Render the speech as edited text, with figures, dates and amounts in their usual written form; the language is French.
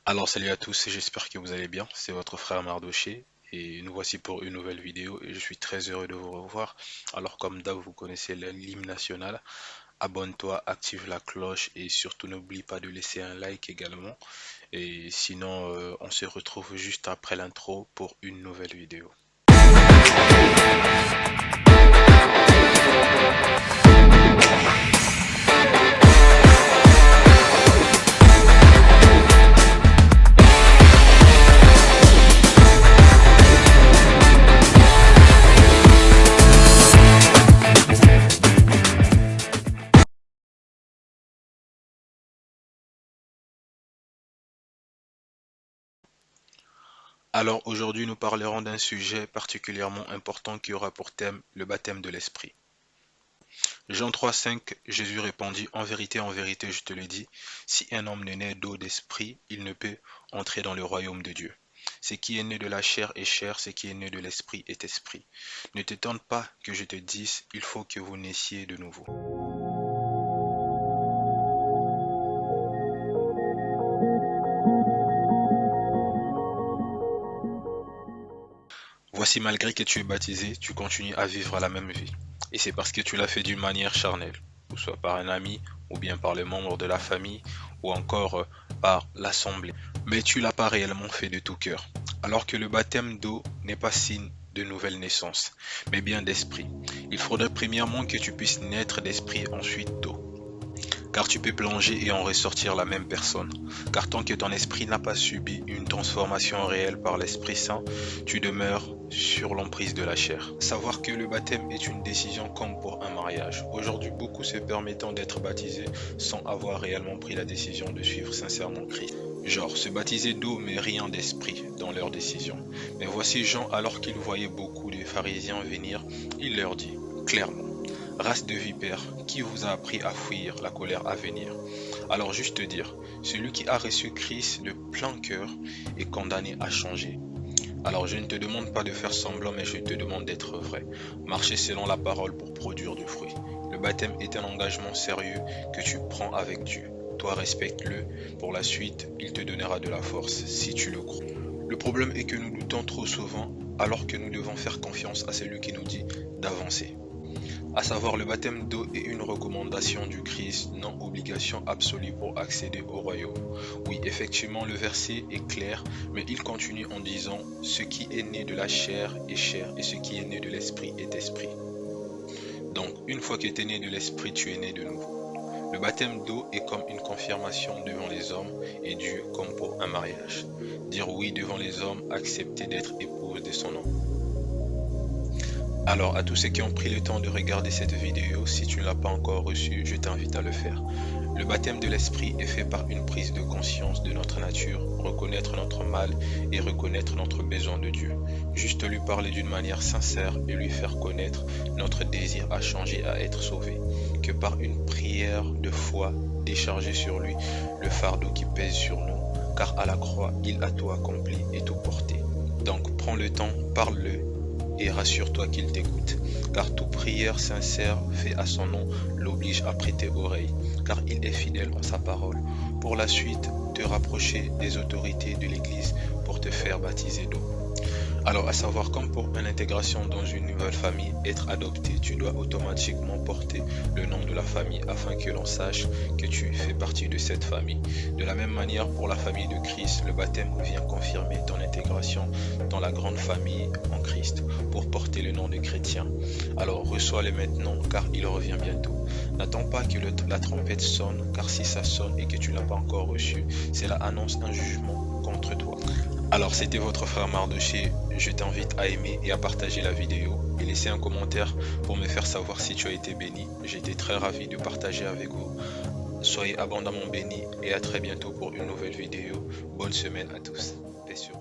Alors salut à tous, j'espère que vous allez bien, c'est votre frère Mardoché et nous voici pour une nouvelle vidéo et je suis très heureux de vous revoir. Alors comme d'hab vous connaissez l'hymne national, abonne-toi, active la cloche et surtout n'oublie pas de laisser un like également. Et sinon on se retrouve juste après l'intro pour une nouvelle vidéo. Alors aujourd'hui nous parlerons d'un sujet particulièrement important qui aura pour thème le baptême de l'esprit. Jean 3,5, Jésus répondit, en vérité, je te le dis, si un homme ne naît d'eau d'esprit, il ne peut entrer dans le royaume de Dieu. Ce qui est né de la chair est chair, ce qui est né de l'esprit est esprit. Ne t'étonne pas que je te dise, il faut que vous naissiez de nouveau. Voici, malgré que tu es baptisé, tu continues à vivre la même vie. Et c'est parce que tu l'as fait d'une manière charnelle, ou soit par un ami, ou bien par les membres de la famille, ou encore par l'assemblée. Mais tu l'as pas réellement fait de tout cœur. Alors que le baptême d'eau n'est pas signe de nouvelle naissance, mais bien d'esprit. Il faudrait premièrement que tu puisses naître d'esprit, ensuite d'eau. Car tu peux plonger et en ressortir la même personne. Car tant que ton esprit n'a pas subi une transformation réelle par l'Esprit Saint, tu demeures sur l'emprise de la chair. Savoir que le baptême est une décision comme pour un mariage. Aujourd'hui, beaucoup se permettant d'être baptisés sans avoir réellement pris la décision de suivre sincèrement Christ. Genre, se baptiser d'eau mais rien d'esprit dans leur décision. Mais voici Jean, alors qu'il voyait beaucoup de pharisiens venir, il leur dit clairement: race de vipères, qui vous a appris à fuir la colère à venir? Alors juste dire, celui qui a reçu Christ de plein cœur est condamné à changer. Alors je ne te demande pas de faire semblant, mais je te demande d'être vrai. Marcher selon la parole pour produire du fruit. Le baptême est un engagement sérieux que tu prends avec Dieu. Toi, respecte-le. Pour la suite, il te donnera de la force si tu le crois. Le problème est que nous doutons trop souvent, alors que nous devons faire confiance à celui qui nous dit d'avancer. À savoir, le baptême d'eau est une recommandation du Christ, non obligation absolue pour accéder au royaume. Oui, effectivement, le verset est clair, mais il continue en disant: ce qui est né de la chair est chair, et ce qui est né de l'esprit est esprit. Donc, une fois que tu es né de l'esprit, tu es né de nouveau. Le baptême d'eau est comme une confirmation devant les hommes et Dieu comme pour un mariage. Dire oui devant les hommes, accepter d'être épouse de son homme. Alors à tous ceux qui ont pris le temps de regarder cette vidéo, si tu ne l'as pas encore reçue, je t'invite à le faire. Le baptême de l'esprit est fait par une prise de conscience de notre nature, reconnaître notre mal et reconnaître notre besoin de Dieu. Juste lui parler d'une manière sincère et lui faire connaître notre désir à changer, à être sauvé. Que par une prière de foi, décharger sur lui le fardeau qui pèse sur nous, car à la croix, il a tout accompli et tout porté. Donc prends le temps, parle-le et rassure-toi qu'il t'écoute, car toute prière sincère faite à son nom l'oblige à prêter oreille, car il est fidèle en sa parole. Pour la suite, te rapprocher des autorités de l'Église pour te faire baptiser d'eau. Alors, à savoir, comme pour une intégration dans une nouvelle famille, être adopté, tu dois automatiquement porter le nom de la famille afin que l'on sache que tu fais partie de cette famille. De la même manière, pour la famille de Christ, le baptême vient confirmer ton intégration dans la grande famille en Christ pour porter le nom de chrétien. Alors, reçois-le maintenant car il revient bientôt. N'attends pas que la trompette sonne, car si ça sonne et que tu ne l'as pas encore reçu, cela annonce un jugement contre toi. Alors c'était votre frère Mardoché, je t'invite à aimer et à partager la vidéo et laisser un commentaire pour me faire savoir si tu as été béni. J'ai été très ravi de partager avec vous. Soyez abondamment bénis et à très bientôt pour une nouvelle vidéo. Bonne semaine à tous. Paix sur vous.